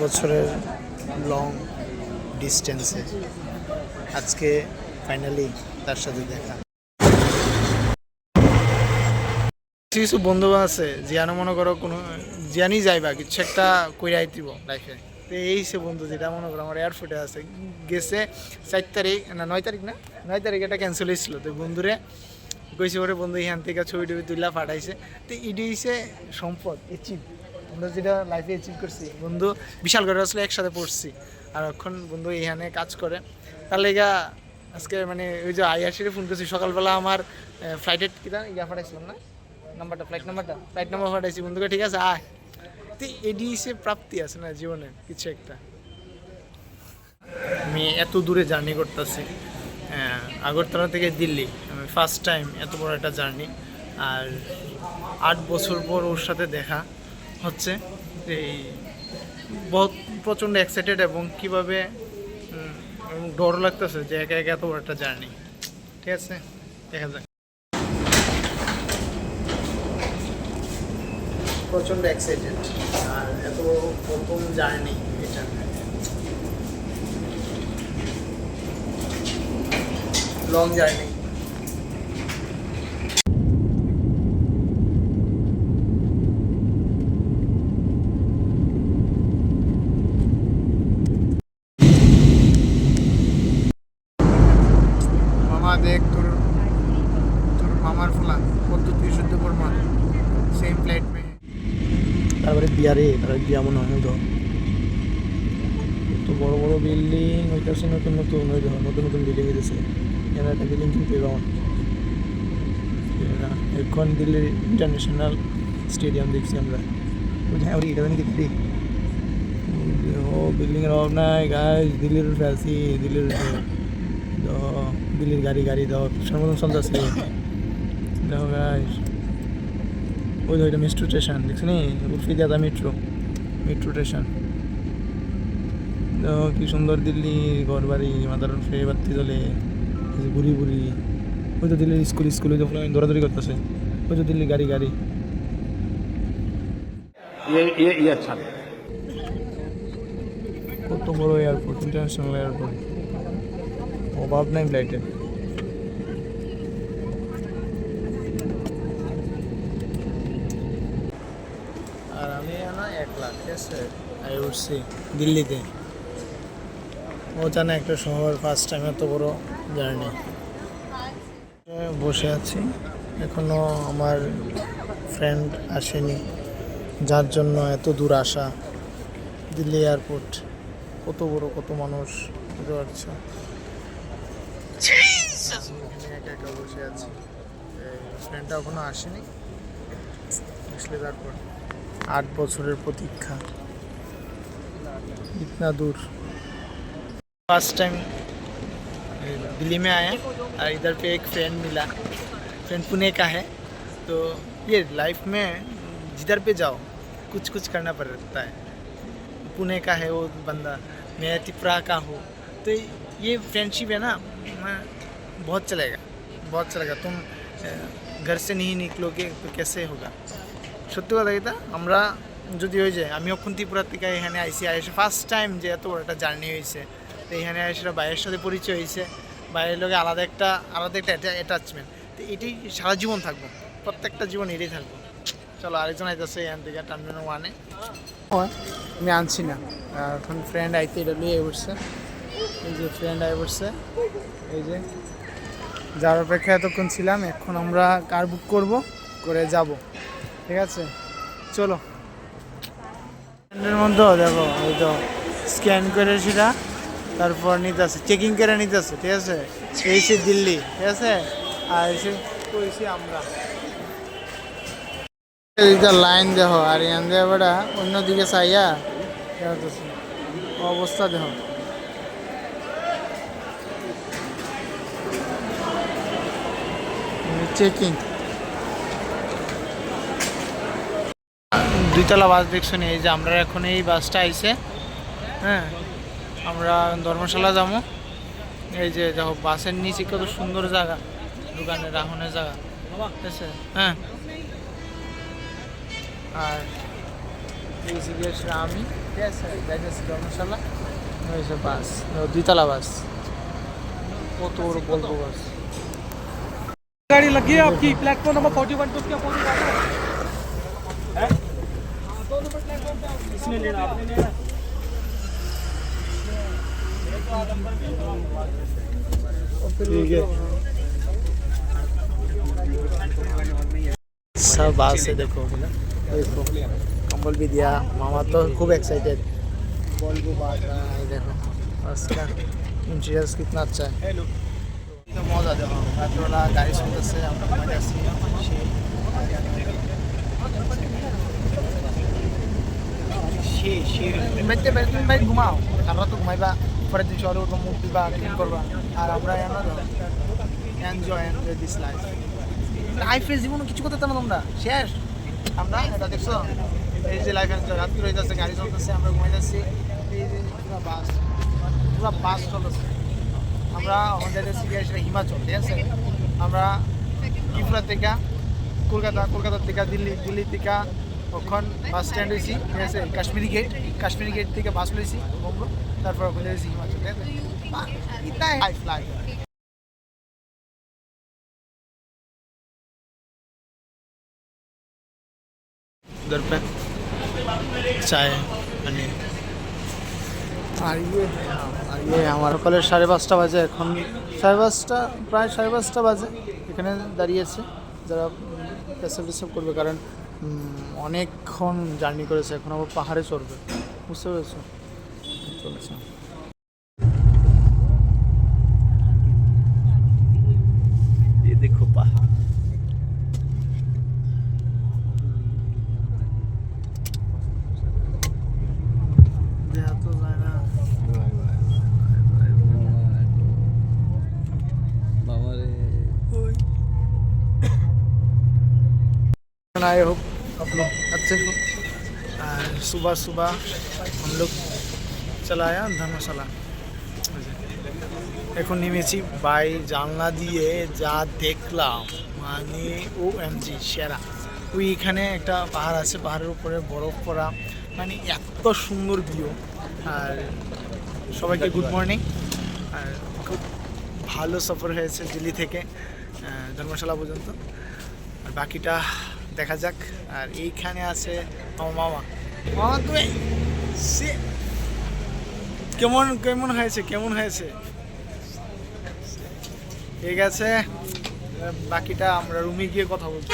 বছরের লং ডিস্টেন্সে আজকে ফাইনালি তার সাথে দেখা। কিছু বন্ধু আছে জিয়ানো মনে করো কোনো জিয়ানি যাইবা কিছু একটা কইরাই দিব লাইফে। তো এই সে বন্ধু যেটা মনে করো আমার এয়ারপোর্টে আছে গেছে 4 তারিখ না 9 তারিখ না 9 তারিখ এটা ক্যান্সেল হয়েছিল। তো বন্ধুরে কইছে ওরে বন্ধু এখান থেকে ছবি টবি তুললা পাঠাইছে। তো ইডি হইছে সম্পদ এচিভ, আমরা যেটা লাইফে অ্যাচিভ করছি। বন্ধু বিশাল করে আসলে একসাথে পড়ছি আর এখন বন্ধু এখানে কাজ করে। তার লেগা আজকে মানে ওই যে আইআরসিরে ফোন করছি সকালবেলা আমার ফ্লাইটের কিনা ইয়া পাঠাইছিলাম না নাম্বারটা ফ্লাইট নাম্বার পাঠাইছি বন্ধুকে, ঠিক আছে আয়। তো এডি সে প্রাপ্তি আছে না জীবনে কিছু একটা। আমি এত দূরে জার্নি করতেছি আগরতলা থেকে দিল্লি, আমি ফার্স্ট টাইম এত বড় একটা জার্নি। আর 8 বছর পর ওর সাথে দেখা হচ্ছে। এই বহুত প্রচণ্ড এক্সাইটেড এবং কীভাবে ডর লাগতেছে যে একা একা এত বড় একটা জার্নি। ঠিক আছে, দেখা যাক। প্রচণ্ড এক্সাইটেড আর এত প্রথম জার্নি এটা। Long journey. মামা দেখ তোর মামার ফোলা পদ্ধতি শুদ্ধ প্রমাণ সেম ফ্লাইট মে। তারপরে বিয়ারে তারপরে বিয়া মনে হয় তো তো বড় বড় বিল্ডিং হইতেছে, নতুন নতুন নতুন নতুন বিল্ডিং হইতেছে। এখানে একটা বিল্ডিং কিনতে পারলাম এখন দিল্লির ইন্টারন্যাশনাল স্টেডিয়াম দেখছি আমরা। হ্যাঁ ওই এটা নাকি দিল্লি ও বিল্ডিংয়ের অভাব নাই গাইজ, দিল্লির উঠে আছি। দিল্লির গাড়ি দাও সর্বপ্রথম চলতেছে দেখো গাইজ। ওই ওইটা মেট্রো স্টেশন দেখছি নি উর্ফি দাদা মেট্রো স্টেশন। দেখো কি সুন্দর দিল্লি ঘর বাড়ি মাথার উঠে বাতি জ্বলে বুড়ি ওই তো দিল্লির স্কুল ওই তো দৌড়াদৌড়ি করতেছে। ওই তো দিল্লির গাড়ি আচ্ছা কত বড় এয়ারপোর্ট, ইন্টারন্যাশনাল এয়ারপোর্ট, অভাব নাই ফ্লাইটের। আর আমি না 1 লাখ, ঠিক আছে, আমি উঠছি দিল্লিতে। ও জানে একটা শহর ফার্স্ট টাইম এত বড় জার্নি। বসে আছি এখনো আমার ফ্রেন্ড আসেনি, যার জন্য এত দূর আসা। দিল্লি এয়ারপোর্ট কত বড়, কত মানুষ বুঝতে পারছো। একা একা বসে আছি, ফ্রেন্ডটা এখনো আসেনি, আসলে তারপর 8 বছরের প্রতীক্ষা इतना दूर। फर्स्ट टाइम दिल्ली में आया और इधर पे एक फ्रेंड मिला, फ्रेंड पुणे का है। तो ये लाइफ में जिधर पे जाओ कुछ करना पड़ता है। पुणे का है वो बंदा, मैं त्रिपुरा का हूँ। तो ये फ्रेंडशिप है ना बहुत चलेगा। तुम घर से नहीं निकलोगे तो कैसे होगा। সত্যি কথা এটা আমরা যদি হয়ে যায়, আমি এখন ত্রিপুরা থেকে এখানে আইসি ফার্স্ট টাইম যে এত বড় একটা জার্নি হয়েছে। তো এখানে এসে বাইরের সাথে পরিচয় হয়েছে, বাইরের লোকে আলাদা একটা অ্যাটাচমেন্ট। তো এটাই সারা জীবন থাকবো, প্রত্যেকটা জীবন এটাই থাকবো। চলো আরেকজন আইতেছে এখান থেকে টার্মিনাল 1-এ। আমি আনছি না এখন, ফ্রেন্ড আইতে এটা লিয়ে উঠছে। এই যে ফ্রেন্ড আই উঠছে, এই যে যার অপেক্ষা এতক্ষণ ছিলাম। এখন আমরা কার বুক করে যাব, ঠিক আছে চলো। ফ্রেন্ডের মধ্যেও দেখো ওই তো স্ক্যান করে সেটা তারপর নিতেছে, চেকিং করে নিতেছে, ঠিক আছে। এইসে দিল্লি, ঠিক আছে। আর এসে কইছি আমরা এইটা লাইন দেখো। আর এখান দিয়ে বেটা অন্যদিকে চাইয়া অবস্থা দেখো। চেকিং 2তলা বাস দেখছো নি। এই যে আমরা এখন এই বাসটা আইছে, হ্যাঁ আমরা ধর্মশালা যাবো। এই যে দেখো বাসের নিচে কত সুন্দর জায়গা, দোকানে রাখনের জায়গা, ঠিক আছে। হ্যাঁ আর এই আমি ঠিক আছে যাইতেছি ধর্মশালা হয়েছে বাস 2 তলা বাস কত বড় বলবো বাস गाड़ी लगी है आपकी प्लेटफॉर्म नंबर 41 तो उसके अपोजिट आ रहा है 2 नंबर प्लेटफॉर्म पे इसने लेना आपने लेना ठीक है सब बात से देखो देखो कंबल भी दिया मामा तो खूब एक्साइटेड बॉल को बात रहा है देखो बस का इंटीरियर्स कितना अच्छा है तो मजा देखो रातवाला गाड़ी चलते আমরা ঘুমাই যাচ্ছি বেঁচে বেঁচে ভাই ঘুমাও আমরা তো ঘুমাইবা পরের দিন সকালে উঠবো মুখ দিবা ক্লিন করবা আর আমরা এনজয় দিস লাইফ লাইফের জীবনে কিছু করতে না তোমরা শেষ আমরা এটা দেখছো এই যে লাইফ এনজয় রাত্রি হয়ে যাচ্ছে গাড়ি চলতেছে আমরা ঘুমাই যাচ্ছি এই যে পুরো বাস চলতেছে আমরা আমাদের সিরিয়াসটা হিমাচল ঠিক আছে আমরা ত্রিপুরা থেকে কলকাতা থেকে দিল্লি থেকে ওখান বাস স্ট্যান্ড হয়েছি ঠিক আছে কাশ্মীরি গেট থেকে বাস লইছি বঙ্গ তারপর ওখানে হয়েছি হিমাচল ঠিক আছে লাইফ घर पे चाय पनीर আর ইয়ে আমার সকালের 5:30 বাজে এখন 5:30 প্রায় 5:30 বাজে এখানে দাঁড়িয়েছে যারা পেশাব করবে কারণ অনেকক্ষণ জার্নি করেছে এখন আবার পাহাড়ে চড়বে বুঝতে পেরেছো চলেছে ये देखो पहाड़ आए हो आप लोग अच्छे हो सुबह हम लोग चला आया धर्मशाला এখন নেমেছি বাই জানলা দিয়ে যা দেখলাম মানে OMG সেরা ওইখানে একটা পাহাড় আছে পাহাড়ের উপরে বরফ পড়া মানে এত সুন্দর ভিউ আর সবাইকে গুড মর্নিং আর খুব ভালো সফর হয়েছে দিল্লি থেকে ধর্মশালা পর্যন্ত আর বাকিটা দেখা যাক আর এইখানে আছে আমার মামা তুমি কেমন হয়েছে ঠিক আছে বাকিটা আমরা রুমে গিয়ে কথা বলছি